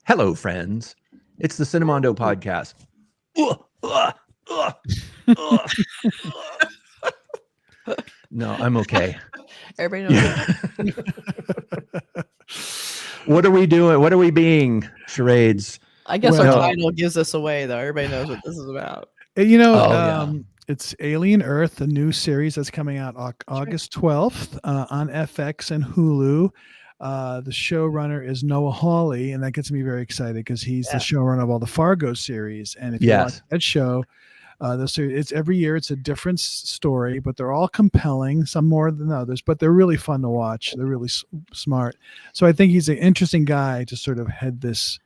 Hello, friends. It's the Cinemondo podcast. No, I'm okay. Everybody knows. What are we doing? What are we being? Charades. I guess Well- our title gives us away, though. Everybody knows what this is about. You know, Oh, yeah. it's Alien Earth, a new series that's coming out August 12th on FX and Hulu. The showrunner is Noah Hawley, and that gets me very excited because he's the showrunner of all the Fargo series. And if you watch that show, it's every year it's a different story, but they're all compelling, some more than others, but they're really fun to watch. They're really smart. So I think he's an interesting guy to sort of head this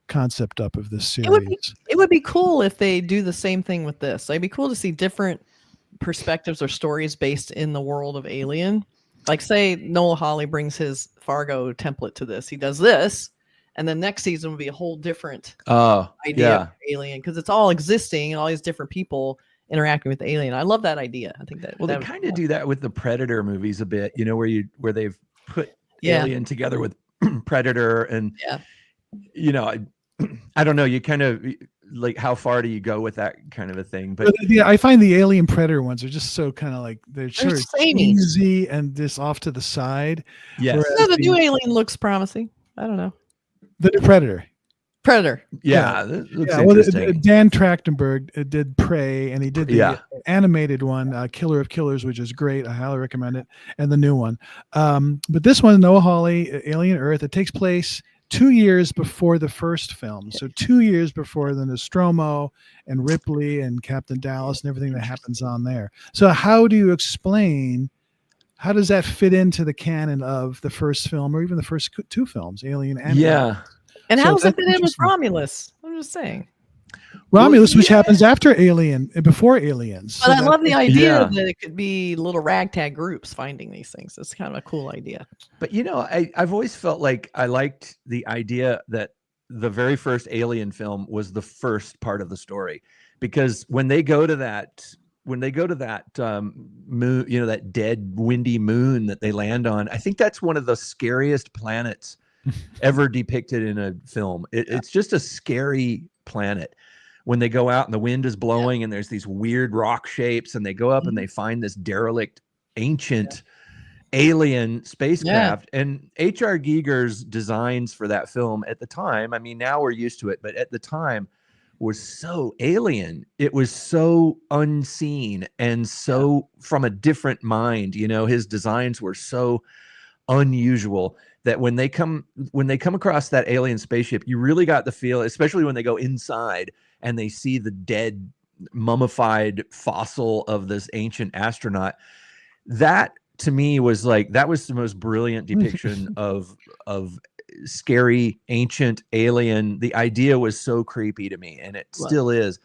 concept up of this series. It would be cool if they do the same thing with this. It'd be cool to see different perspectives or stories based in the world of Alien. Like, say Noah Hawley brings his Fargo template to this. He does this, and then next season will be a whole different idea of Alien, because it's all existing and all these different people interacting with the alien. I love that idea. I think that they kind of do that with the Predator movies a bit, you know, where they've put Alien together with Predator, and you know, I don't know, you kind of like, how far do you go with that kind of a thing? But I find the Alien Predator ones are just so kind of like they're sort of samey, easy and just off to the side. Yes, the new Alien looks promising. I don't know. The new Predator. That looks interesting. Dan Trachtenberg did Prey, and he did the animated one, Killer of Killers, which is great. I highly recommend it, and the new one. But this one, Noah Hawley, Alien Earth, it takes place 2 years before the first film. So 2 years before the Nostromo and Ripley and Captain Dallas and everything that happens on there. So how do you explain, how does that fit into the canon of the first film or even the first two films, Alien and Alien? And how does it fit in with Romulus? I'm just saying. Romulus, which happens after Alien, before Aliens. But I love the idea that it could be little ragtag groups finding these things. It's kind of a cool idea. But, you know, I've always felt like I liked the idea that the very first Alien film was the first part of the story, because when they go to that moon, you know, that dead windy moon that they land on, I think that's one of the scariest planets ever depicted in a film. It's just a scary planet when they go out and the wind is blowing and there's these weird rock shapes, and they go up and they find this derelict ancient alien spacecraft. And H.R. Giger's designs for that film at the time, I mean, now we're used to it, but at the time was so alien. It was so unseen and so from a different mind. You know, his designs were so unusual that when they come across that alien spaceship, you really got the feel, especially when they go inside and they see the dead mummified fossil of this ancient astronaut. That to me was like, that was the most brilliant depiction of scary ancient alien. The idea was so creepy to me, and it still is.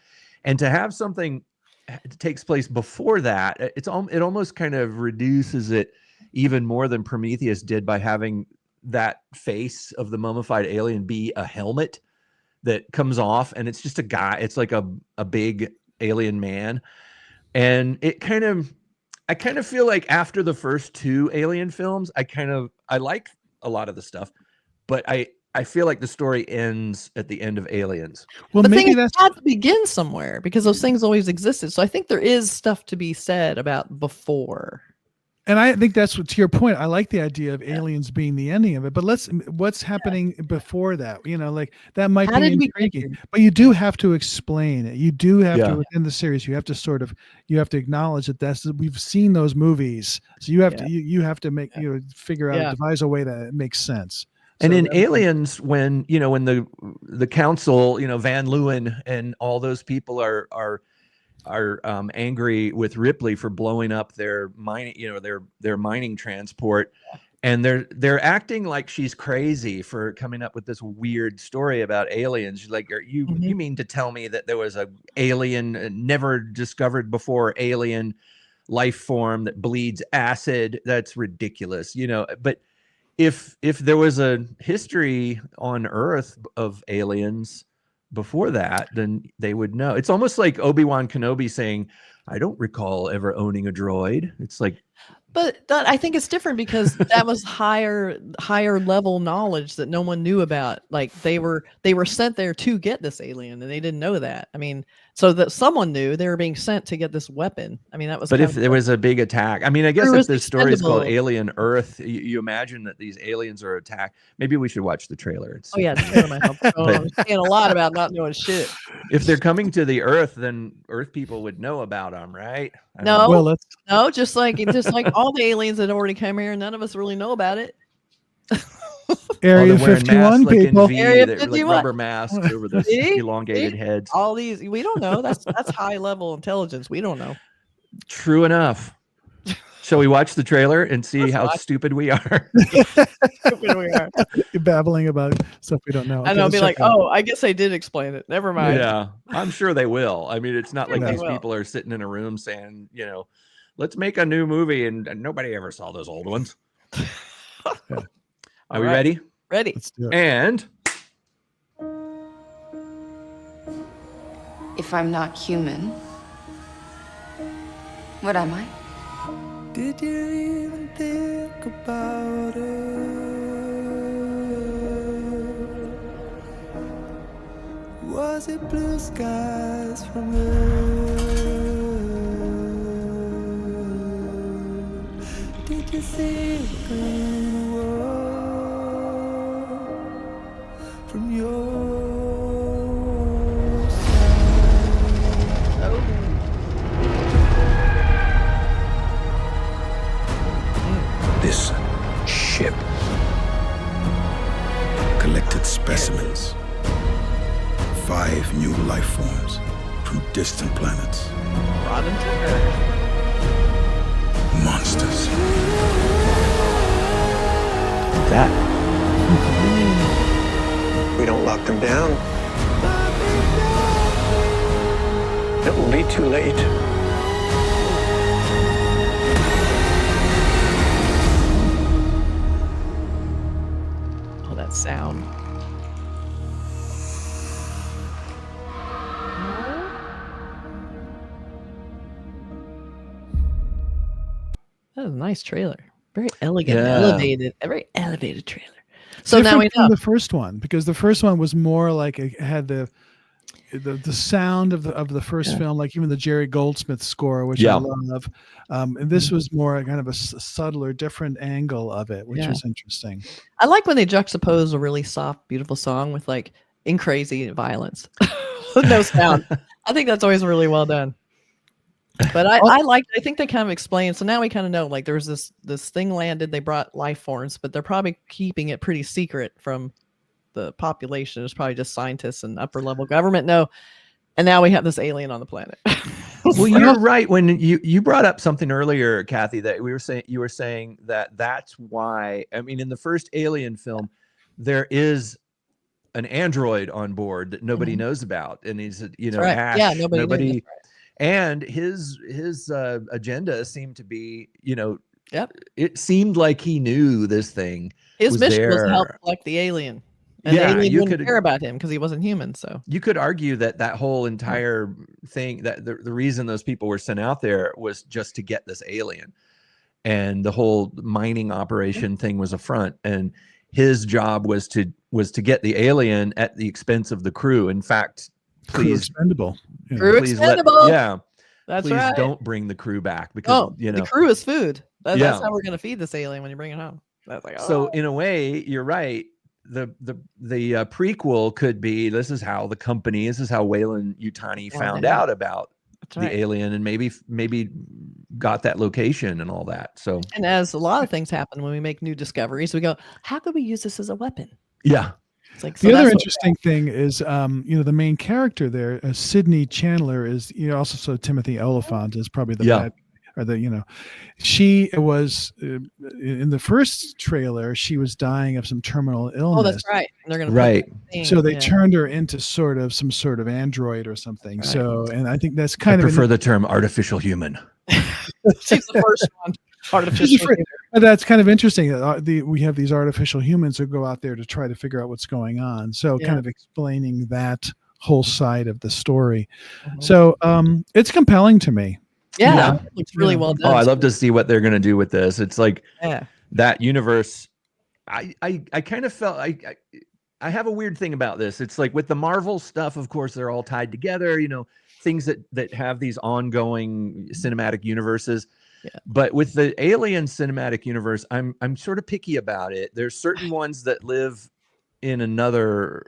And to have something that takes place before that, it almost kind of reduces it even more than Prometheus did by having that face of the mummified alien be a helmet that comes off, and it's just a guy. It's like a big alien man. And I kind of feel like after the first two Alien films, I like a lot of the stuff, but I feel like the story ends at the end of Aliens. Well, the thing is, it had to begin somewhere, because those things always existed. So I think there is stuff to be said about before. And I think that's what, to your point, I like the idea of Aliens being the ending of it, but what's happening before that? You know, like that might be intriguing, but you do have to explain it. You do have to, within the series, you have to acknowledge that we've seen those movies. So you have to figure out, devise a way that makes sense. And in Aliens, when the council, Van Leeuwen and all those people are angry with Ripley for blowing up their mining, their mining transport, and they're acting like she's crazy for coming up with this weird story about aliens. She's like, you mean to tell me that there was a alien, never discovered before alien life form that bleeds acid? That's ridiculous, But if there was a history on Earth of aliens before that, then they would know. It's almost like Obi-Wan Kenobi saying, I don't recall ever owning a droid. It's like, But I think it's different because that was higher level knowledge that no one knew about. Like they were sent there to get this alien, and they didn't know that. I mean, so that someone knew they were being sent to get this weapon. I mean, that was. But if there was a big attack, I mean, I guess if this story is called Alien Earth, you imagine that these aliens are attacked. Maybe we should watch the trailer. Oh yeah, the trailer might help. I'm saying a lot about not knowing shit. If they're coming to the Earth, then Earth people would know about them, right? No, just like all the aliens that already came here, none of us really know about it. Area 51 people. Area 51. Like rubber masks over the elongated heads. All these, we don't know. That's high level intelligence. We don't know. True enough. Shall we watch the trailer and see how stupid we are? Stupid we are. You're babbling about stuff we don't know. And I'll be like, oh, I guess I did explain it. Never mind. Yeah, I'm sure they will. I mean, it's not like these people are sitting in a room saying, let's make a new movie, and nobody ever saw those old ones. Yeah. Are we ready? Ready. Let's do it. And if I'm not human, what am I? Did you even think about it? Was it blue skies from Earth? Did you see the green world from your This ship collected specimens, 5 new life forms from distant planets. Brought them to Earth. Monsters. that. We don't lock them down, it will be too late. Sound. That was a nice trailer. Very elegant, elevated, a very elevated trailer. So now we know the first one, because the first one was more like it had the sound of the first film, like even the Jerry Goldsmith score, which I love. And this was more kind of a subtler, different angle of it, which was interesting. I like when they juxtapose a really soft, beautiful song with like in crazy violence, no sound. I think that's always really well done. But I think they kind of explain. So now we kind of know, like, there's this thing landed. They brought life forms, but they're probably keeping it pretty secret from the population. It's probably just scientists and upper level government know. And now we have this alien on the planet. Well, you're right. When you brought up something earlier, Kathy, that you were saying that that's why. I mean, in the first Alien film, there is an android on board that nobody knows about, and he's Ash. Yeah, nobody. And his agenda seemed to be, it seemed like he knew this thing. His mission was to help collect the alien. And the alien wouldn't care about him because he wasn't human. So you could argue that whole entire thing, that the reason those people were sent out there was just to get this alien, and the whole mining operation thing was a front. And his job was to get the alien at the expense of the crew. In fact, please expendable. That's please right. Don't bring the crew back because the crew is food. That's how we're gonna feed this alien when you bring it home. That's like, So in a way, you're right. The prequel could be, this is how Weyland-Yutani found out about the alien, and maybe got that location and all that. So, and as a lot of things happen when we make new discoveries, we go, how could we use this as a weapon? Yeah. It's like, the other interesting thing is, the main character there, Sydney Chandler, is also Timothy Olyphant is probably the bad. Or she was in the first trailer. She was dying of some terminal illness. Oh, that's right. And they're going So they turned her into some sort of android or something. Right. So, and I think that's kind of. I prefer the term artificial human. She's the first one. Artificial human. That's kind of interesting. We have these artificial humans who go out there to try to figure out what's going on. So, kind of explaining that whole side of the story. So, it's compelling to me. Yeah, Yeah. looks really Yeah. well Oh, done. I love to see what they're going to do with this. It's like Yeah. that universe. I kind of felt I have a weird thing about this. It's like with the Marvel stuff, of course, they're all tied together, things that have these ongoing cinematic universes. Yeah. But with the Alien cinematic universe, I'm sort of picky about it. There's certain ones that live in another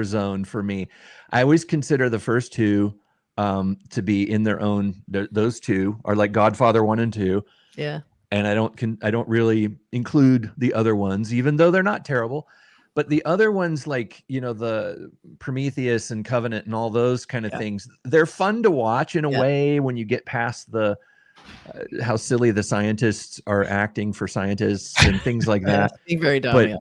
zone for me. I always consider the first two to be in their own. Those two are like Godfather 1 and 2. Yeah. And I don't really include the other ones, even though they're not terrible. But the other ones, like, the Prometheus and Covenant and all those kind of things, they're fun to watch in a way when you get past the how silly the scientists are acting for scientists and things like that. Being very dumb.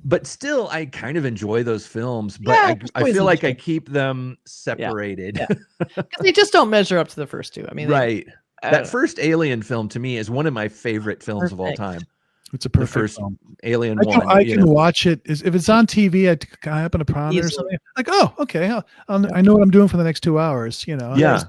But still, I kind of enjoy those films. But I feel like I keep them separated. Because they just don't measure up to the first two. I mean, right. That first Alien film to me is one of my favorite films of all time. It's a perfect first film. Alien I can watch it. If it's on TV, I happen upon it or something. Like, oh, okay, I know what I'm doing for the next 2 hours. Yeah.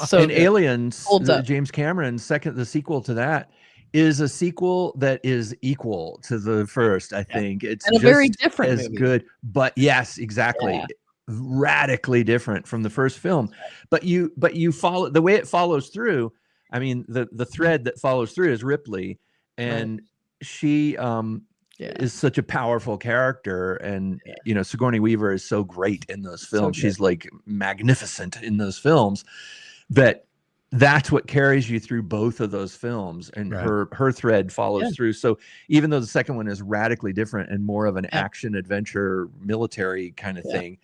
So and Aliens, up. James Cameron's the sequel to that is a sequel that is equal to the first. I think it's and a very different as movie. good. But yes, exactly. Yeah. Radically different from the first film. But you follow the way it follows through. I mean, the thread that follows through is Ripley, and she is such a powerful character, and Sigourney Weaver is so great in those films. She's like magnificent in those films. That's what carries you through both of those films, and her thread follows through. So even though the second one is radically different and more of an action adventure military kind of thing,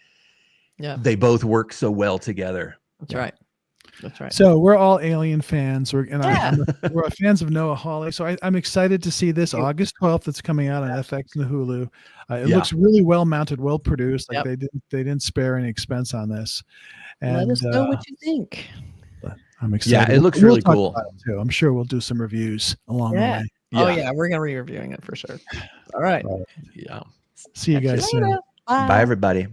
they both work so well together. That's right. That's right. So we're all Alien fans. We're fans of Noah Hawley. So I'm excited to see this August 12th. It's coming out on FX and Hulu. It looks really well mounted, well produced. Like they didn't spare any expense on this. And let us know what you think. I'm excited. Yeah, it looks really cool too. I'm sure we'll do some reviews along the way. Oh yeah, we're gonna be reviewing it for sure. All right. Yeah. See you guys soon. Bye. Bye everybody.